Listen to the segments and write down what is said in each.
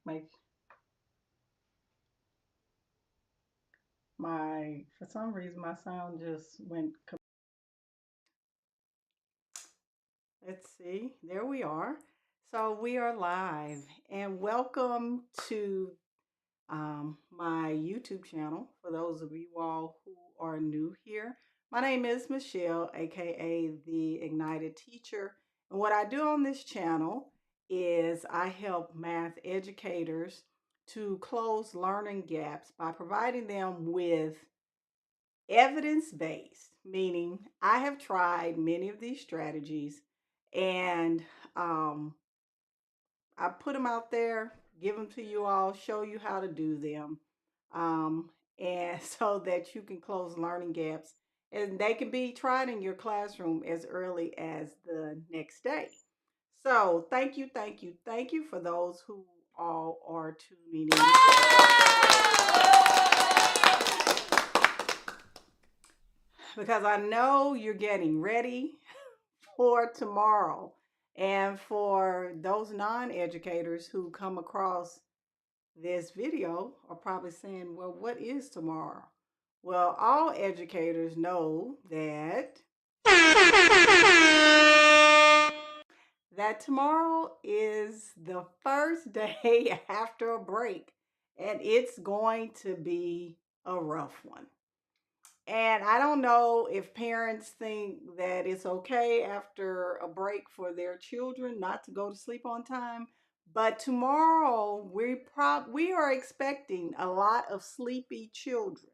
Make my for some reason my sound just went. Let's see. There we are. So we are live, and welcome to my YouTube channel. For those of you all who are new here, my name is Michelle, aka the Ignited Teacher, and what I do on this channel is I help math educators to close learning gaps by providing them with evidence based, meaning I have tried many of these strategies and um, I put them out there, give them to you all, show you how to do them, um, and so that you can close learning gaps and they can be tried in your classroom as early as the next day. So, thank you, thank you, thank you for those who all are tuning in because I know you're getting ready for tomorrow. And for those non educators who come across this video are probably saying, well, what is tomorrow? Well, all educators know that tomorrow is the first day after a break, and it's going to be a rough one. And I don't know if parents think that it's okay after a break for their children not to go to sleep on time. But tomorrow we are expecting a lot of sleepy children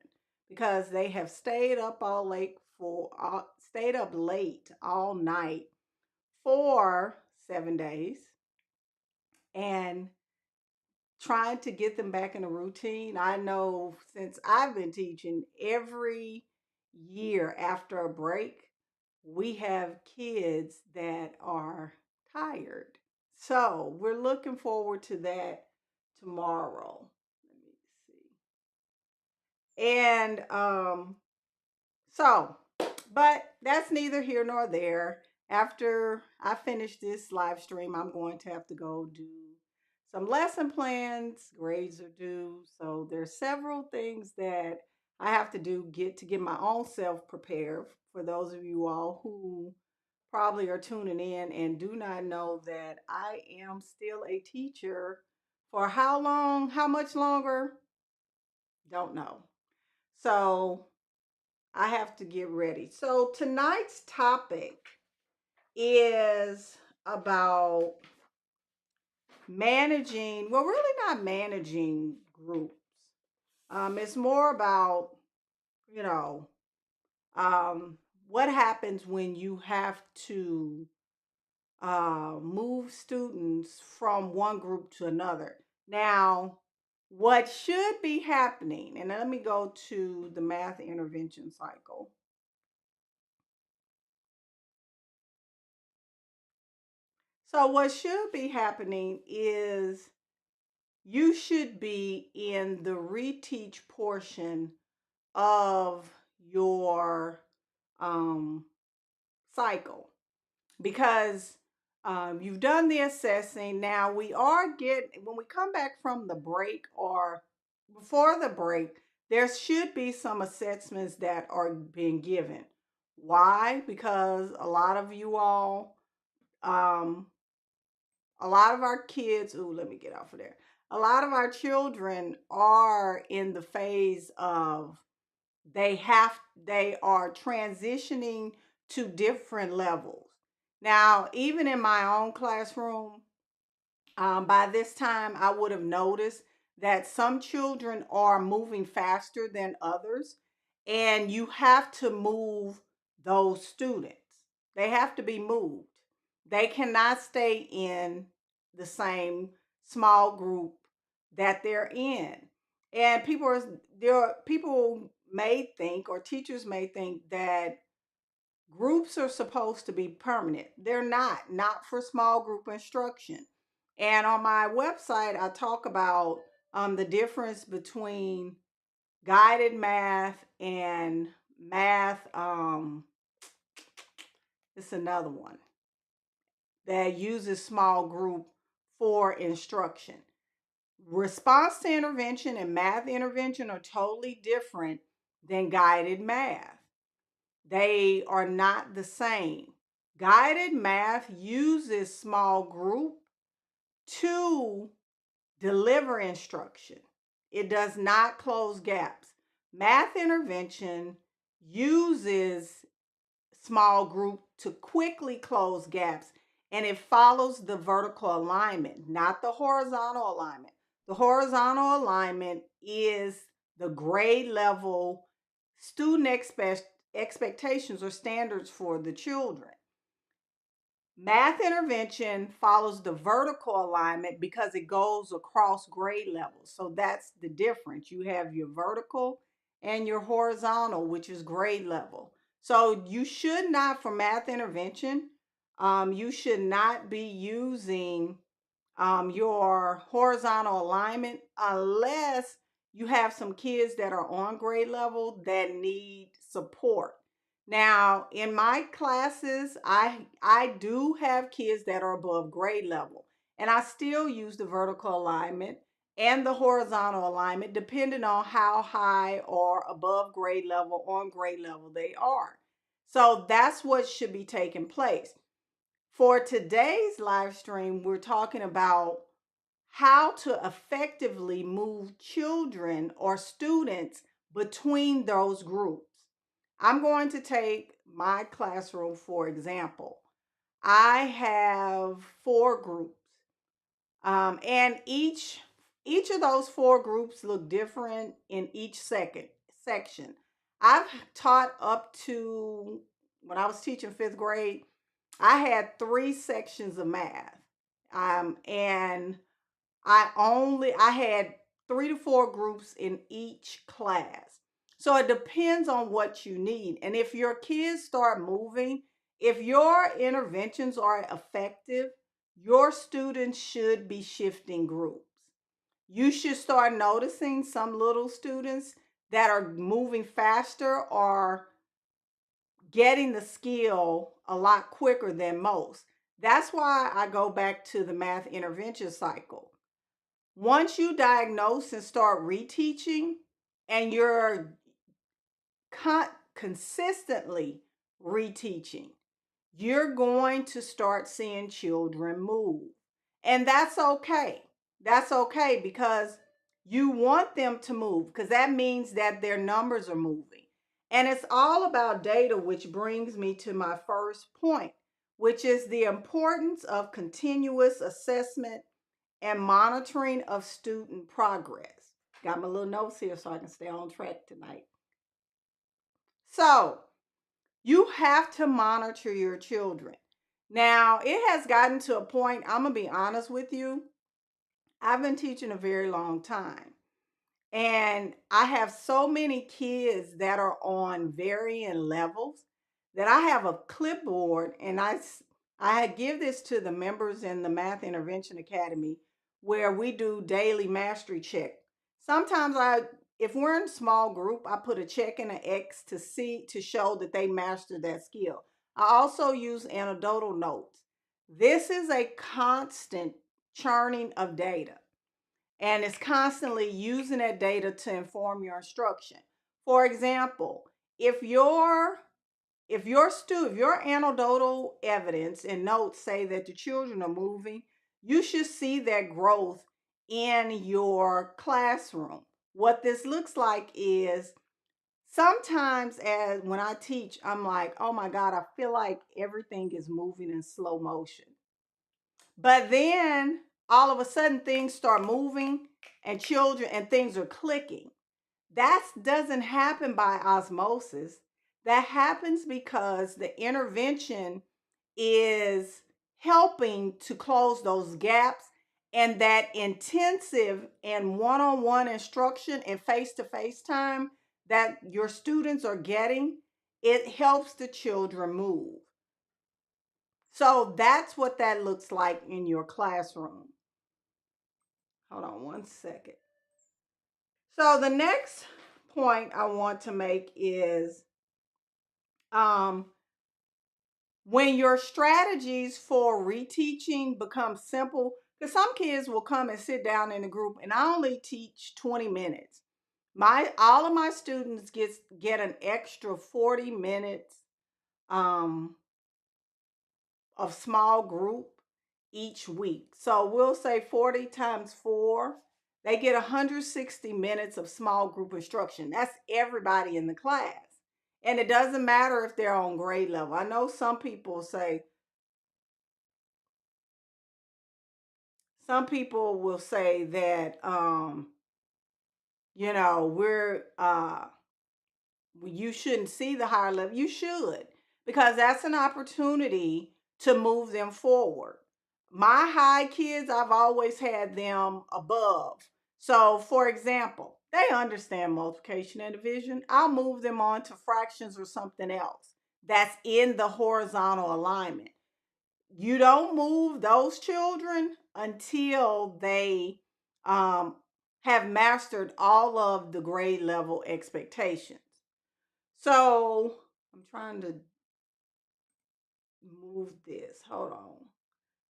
because they have stayed up late all night for 7 days and trying to get them back in a routine. I know since I've been teaching, every year after a break, we have kids that are tired. So we're looking forward to that tomorrow. Let me see. And so, but that's neither here nor there. After I finish this live stream, I'm going to have to go do some lesson plans. Grades are due. So there's several things that I have to do get my own self prepared for those of you all who probably are tuning in and do not know that I am still a teacher. For how long, how much longer? Don't know. So I have to get ready. So tonight's topic is about managing, well, really not managing groups. It's more about, you know, um, what happens when you have to move students from one group to another. Now, what should be happening, and let me go to the math intervention cycle. So, what should be happening is you should be in the reteach portion of your um, cycle because you've done the assessing. Now when we come back from the break or before the break, there should be some assessments that are being given. Why? Because um, a lot of our kids, ooh, let me get off of there. A lot of our children are in the phase of they are transitioning to different levels. Now, even in my own classroom, by this time I would have noticed that some children are moving faster than others, and you have to move those students. They have to be moved. They cannot stay in the same small group that they're in. And people may think, or teachers may think, that groups are supposed to be permanent. They're not for small group instruction. And on my website, I talk about the difference between guided math and math. It's another one that uses small group for instruction. Response to intervention and math intervention are totally different than guided math. They are not the same. Guided math uses small group to deliver instruction. It does not close gaps. Math intervention uses small group to quickly close gaps, and it follows the vertical alignment, not the horizontal alignment. The horizontal alignment is the grade level student expectations or standards for the children. Math intervention follows the vertical alignment because it goes across grade levels. So that's the difference. You have your vertical and your horizontal, which is grade level. So you should not, for math intervention, you should not be using your horizontal alignment unless you have some kids that are on grade level that need support. Now, in my classes, I do have kids that are above grade level, and I still use the vertical alignment and the horizontal alignment depending on how high or above grade level, on grade level they are. So that's what should be taking place. For today's live stream, we're talking about how to effectively move children or students between those groups. I'm going to take my classroom for example. I have 4 groups, and each of those 4 groups look different in each section. I've taught up to, when I was teaching 5th grade, I had 3 sections of math, and I had 3 to 4 groups in each class. So it depends on what you need. And if your kids start moving, if your interventions are effective, your students should be shifting groups. You should start noticing some little students that are moving faster or getting the skill a lot quicker than most. That's why I go back to the math intervention cycle. Once you diagnose and start reteaching, and you're consistently reteaching, you're going to start seeing children move. And that's okay. That's okay because you want them to move because that means that their numbers are moving. And it's all about data, which brings me to my first point, which is the importance of continuous assessment and monitoring of student progress. Got my little notes here so I can stay on track tonight. So, you have to monitor your children. Now, it has gotten to a point, I'm going to be honest with you. I've been teaching a very long time. And I have so many kids that are on varying levels that I have a clipboard, and I give this to the members in the Math Intervention Academy where we do daily mastery check. Sometimes if we're in a small group, I put a check and an X to show that they mastered that skill. I also use anecdotal notes. This is a constant churning of data, and it's constantly using that data to inform your instruction. For example, if your anecdotal evidence and notes say that the children are moving, you should see that growth in your classroom. What this looks like is sometimes, as when I teach, I'm like, oh my God, I feel like everything is moving in slow motion. But then all of a sudden things start moving and children and things are clicking. That doesn't happen by osmosis. That happens because the intervention is helping to close those gaps, and that intensive and one-on-one instruction and face-to-face time that your students are getting, it helps the children move. So that's what that looks like in your classroom. Hold on one second. So the next point I want to make is um, when your strategies for reteaching become simple, Because some kids will come and sit down in a group, and I only teach 20 minutes. All of my students get an extra 40 minutes um, of small group each week. So we'll say 40 times 4, they get 160 minutes of small group instruction. That's everybody in the class. And it doesn't matter if they're on grade level. I know some people will say that we're you shouldn't see the higher level. You should, because that's an opportunity to move them forward. My high kids, I've always had them above. So, for example, they understand multiplication and division. I'll move them on to fractions or something else that's in the horizontal alignment. You don't move those children until they um, have mastered all of the grade level expectations. So I'm trying to move this. Hold on.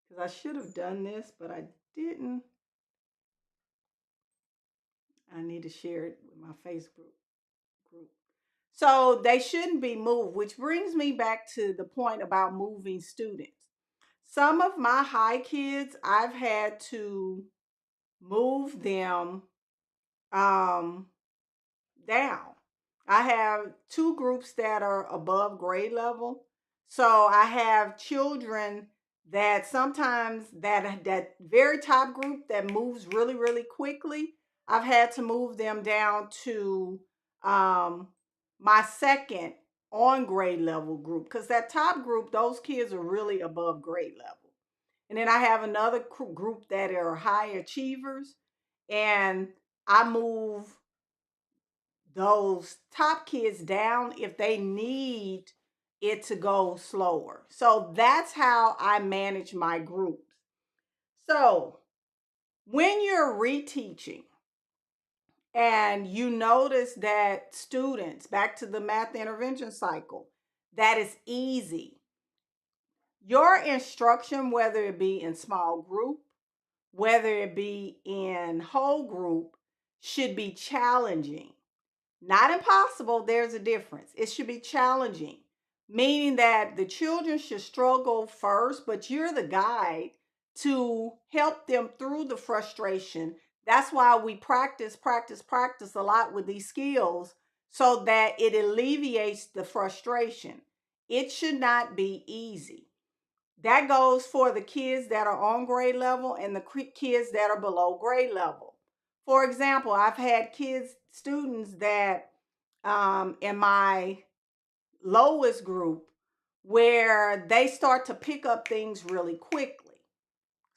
Because I should have done this, but I didn't. I need to share it with my Facebook group. So they shouldn't be moved, which brings me back to the point about moving students. Some of my high kids, I've had to move them um, down. I have two groups that are above grade level. So I have children that sometimes that very top group that moves really, really quickly, I've had to move them down to um, my second on grade level group, because that top group, those kids are really above grade level. And then I have another group that are high achievers, and I move those top kids down if they need it to go slower. So that's how I manage my groups. So when you're reteaching and you notice that students, back to the math intervention cycle, that is easy. Your instruction, whether it be in small group, whether it be in whole group, should be challenging. Not impossible, there's a difference. It should be challenging, meaning that the children should struggle first, but you're the guide to help them through the frustration. That's why we practice, practice, practice a lot with these skills, so that it alleviates the frustration. It should not be easy. That goes for the kids that are on grade level and the kids that are below grade level. For example, I've had students that in my lowest group where they start to pick up things really quickly.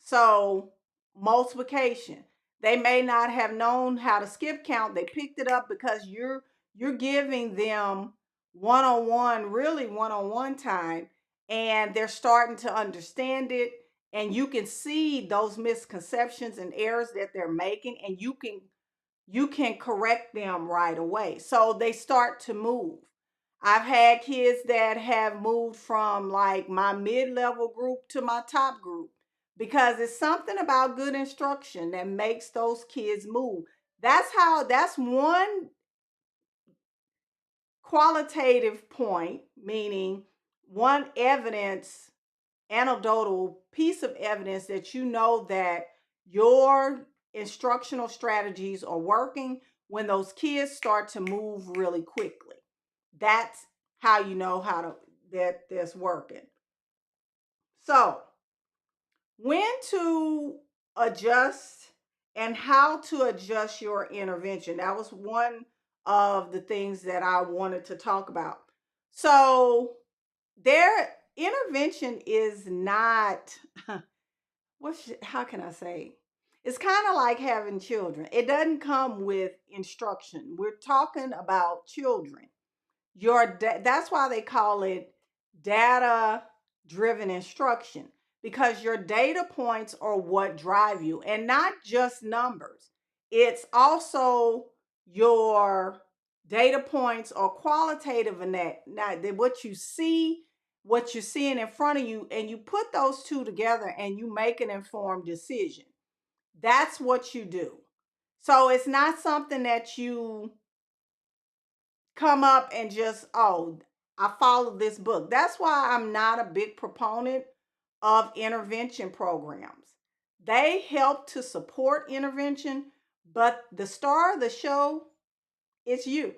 So, multiplication. They may not have known how to skip count. They picked it up because you're giving them one-on-one, really one-on-one time, and they're starting to understand it, and you can see those misconceptions and errors that they're making, and you can correct them right away. So they start to move. I've had kids that have moved from like my mid-level group to my top group, because it's something about good instruction that makes those kids move. That's one qualitative point, meaning one anecdotal piece of evidence that you know that your instructional strategies are working when those kids start to move really quickly. That's how you know that that's working. So, when to adjust and how to adjust your intervention. That was one of the things that I wanted to talk about. So, their intervention is not how can I say? It's kind of like having children. It doesn't come with instruction. We're talking about children. That's why they call it data driven instruction, because your data points are what drive you, and not just numbers. It's also your data points are qualitative in that, not what you see, what you're seeing in front of you, and you put those two together and you make an informed decision. That's what you do. So it's not something that you come up and just, oh, I followed this book. That's why I'm not a big proponent of intervention programs. They help to support intervention, but the star of the show is you.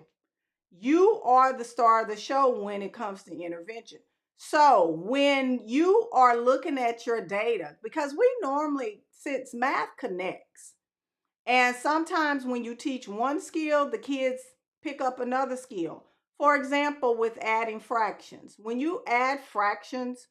You are the star of the show when it comes to intervention. So when you are looking at your data, because we normally, since math connects, and sometimes when you teach one skill, the kids pick up another skill. For example, with adding fractions. When you add fractions,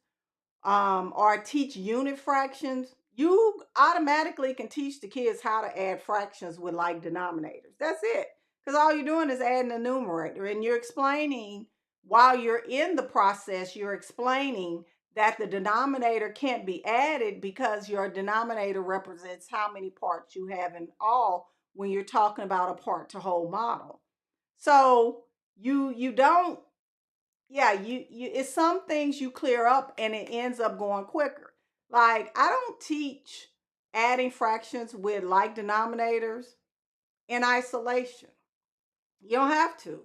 or teach unit fractions, you automatically can teach the kids how to add fractions with like denominators. That's it. Because all you're doing is adding a numerator, and you're explaining, while you're in the process, you're explaining that the denominator can't be added because your denominator represents how many parts you have in all when you're talking about a part to whole model. So you don't, yeah, you it's some things you clear up and it ends up going quicker. Like, I don't teach adding fractions with like denominators in isolation. You don't have to,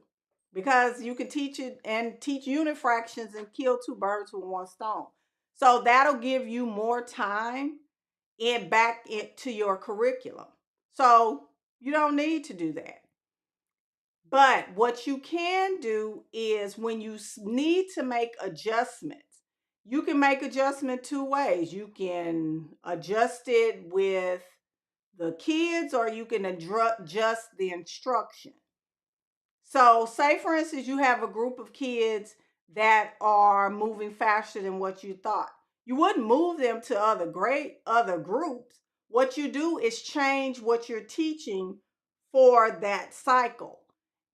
because you can teach it and teach unit fractions and kill two birds with one stone. So that'll give you more time in back into your curriculum. So you don't need to do that. But what you can do is, when you need to make adjustments, you can make adjustment two ways. You can adjust it with the kids, or you can adjust the instruction. So, say for instance, you have a group of kids that are moving faster than what you thought. You wouldn't move them to other groups. What you do is change what you're teaching for that cycle.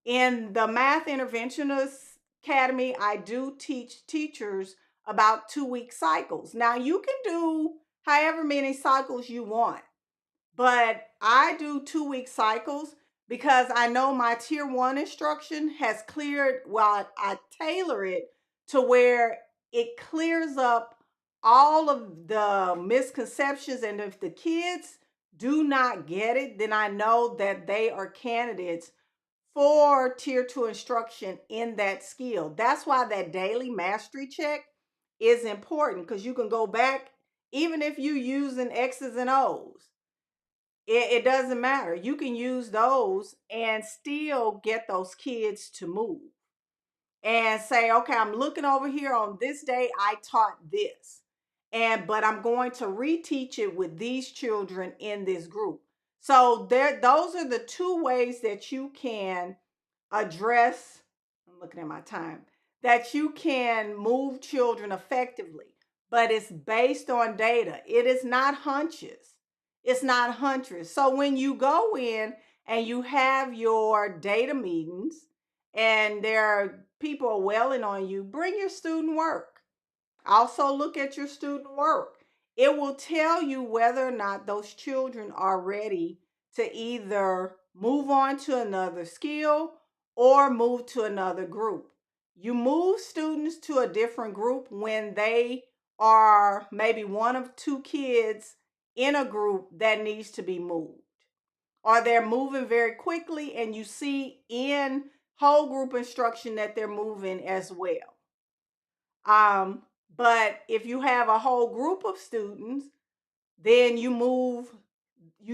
In the Math Interventionist Academy, I do teach teachers about 2-week cycles. Now, you can do however many cycles you want, but I do 2-week cycles because I know my tier one instruction has cleared, while I tailor it to where it clears up all of the misconceptions. And if the kids do not get it, then I know that they are candidates for tier two instruction in that skill. That's why that daily mastery check is important, because you can go back, even if you're using X's and O's. It doesn't matter. You can use those and still get those kids to move and say, okay, I'm looking over here on this day, I taught this. But I'm going to reteach it with these children in this group. So those are the two ways that you can address, I'm looking at my time, that you can move children effectively. But it's based on data. It is not hunches. It's not hunches. So when you go in and you have your data meetings and there are people wailing on you, bring your student work. Also look at your student work. It will tell you whether or not those children are ready to either move on to another skill or move to another group. You move students to a different group when they are maybe one of two kids in a group that needs to be moved, or they're moving very quickly and you see in whole group instruction that they're moving as well. Um, but if you have a whole group of students, then you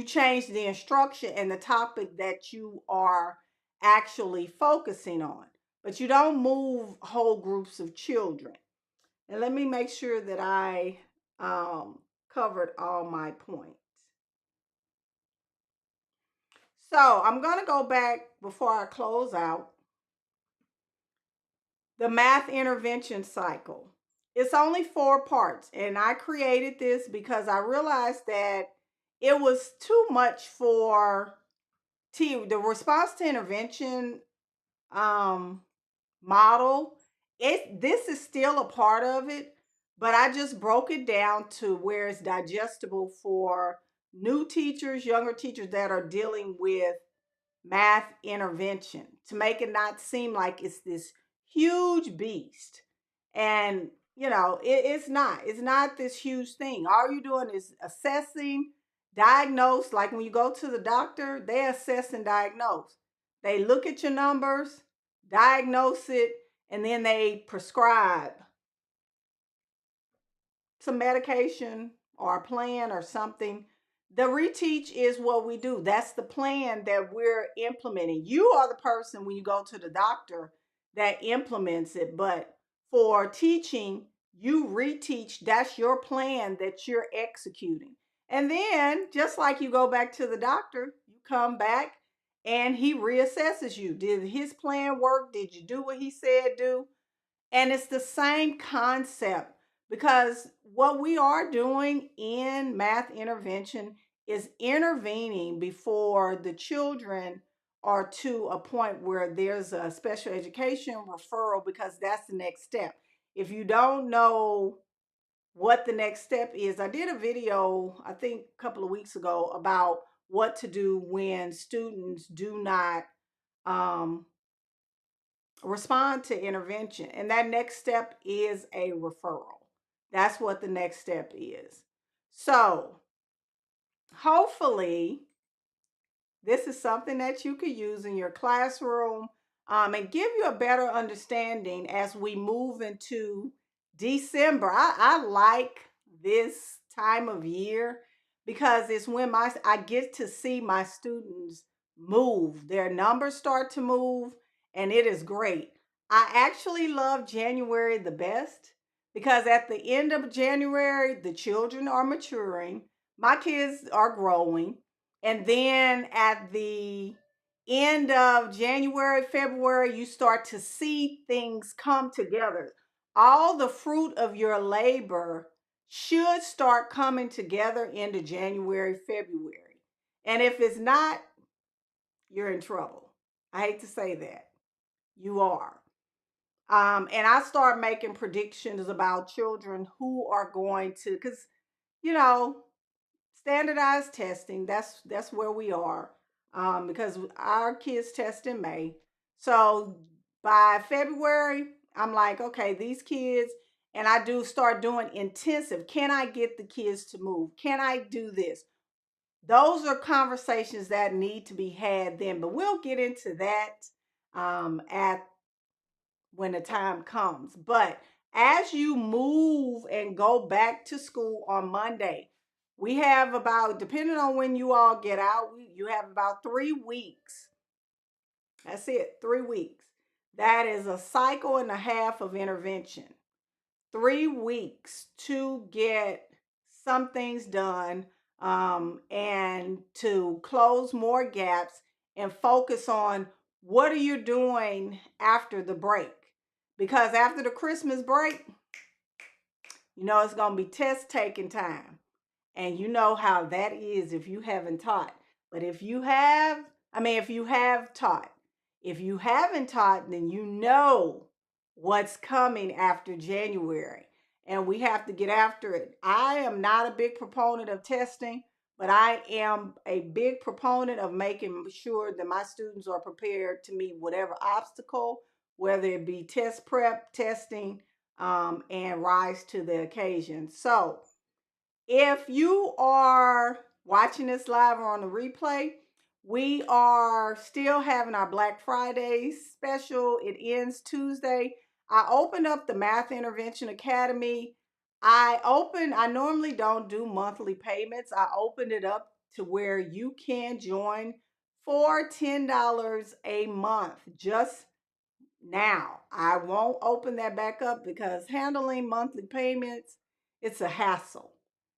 change the instruction and the topic that you are actually focusing on. But you don't move whole groups of children. And let me make sure that I covered all my points. So I'm going to go back before I close out. The math intervention cycle. It's only 4 parts, and I created this because I realized that it was too much for the response to intervention model. This is still a part of it, but I just broke it down to where it's digestible for new teachers, younger teachers that are dealing with math intervention, to make it not seem like it's this huge beast. And it's not. It's not this huge thing. All you're doing is assessing, diagnose. Like when you go to the doctor, they assess and diagnose. They look at your numbers, diagnose it, and then they prescribe some medication or a plan or something. The reteach is what we do. That's the plan that we're implementing. You are the person when you go to the doctor that implements it, but for teaching, you reteach. That's your plan that you're executing. And then, just like you go back to the doctor, you come back and he reassesses you. Did his plan work? Did you do what he said do? And it's the same concept because what we are doing in math intervention is intervening before the children are to a point where there's a special education referral, because that's the next step. If you don't know what the next step is, I did a video, I think a couple of weeks ago, about what to do when students do not um, respond to intervention. And that next step is a referral. That's what the next step is. So hopefully this is something that you could use in your classroom, and give you a better understanding as we move into December. I like this time of year because it's when I get to see my students move. Their numbers start to move, and it is great. I actually love January the best because at the end of January, the children are maturing, my kids are growing, and then at the end of January, February, you start to see things come together. All the fruit of your labor should start coming together into January, February. And if it's not, you're in trouble. I hate to say that. You are. And I start making predictions about children who are going to, because, you know, standardized testing, that's where we are, because our kids test in May. So by February, I'm like, okay, these kids, and I do start doing intensive. Can I get the kids to move? Can I do this? Those are conversations that need to be had then, but we'll get into that at when the time comes. But as you move and go back to school on Monday, we have about, depending on when you all get out, you have about 3 weeks. That's it, 3 weeks. That is a cycle and a half of intervention. 3 weeks to get some things done, and to close more gaps and focus on what are you doing after the break. Because after the Christmas break, it's going to be test taking time. And you know how that is if you haven't taught. But if you have, if you have taught, if you haven't taught, then you know what's coming after January. And we have to get after it. I am not a big proponent of testing, but I am a big proponent of making sure that my students are prepared to meet whatever obstacle, whether it be test prep, testing, and rise to the occasion. So, if you are watching this live or on the replay, we are still having our Black Friday special. It ends Tuesday. I opened up the Math Intervention Academy. I normally don't do monthly payments. I opened it up to where you can join for $10 a month. Just now, I won't open that back up because handling monthly payments, it's a hassle.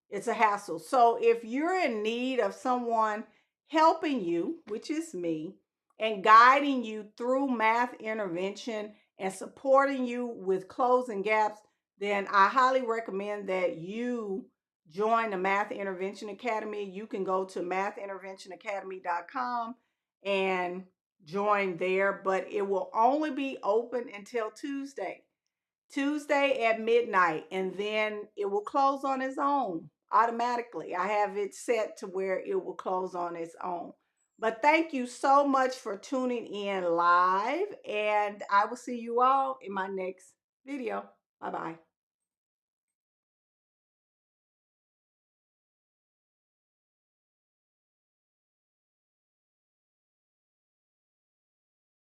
It's a hassle. So if you're in need of someone helping you, which is me, and guiding you through math intervention and supporting you with closing gaps, then I highly recommend that you join the Math Intervention Academy. You can go to mathinterventionacademy.com and join there, but it will only be open until Tuesday at midnight, and then it will close on its own automatically. I have it set to where it will close on its own. But thank you so much for tuning in live, and I will see you all in my next video. Bye bye.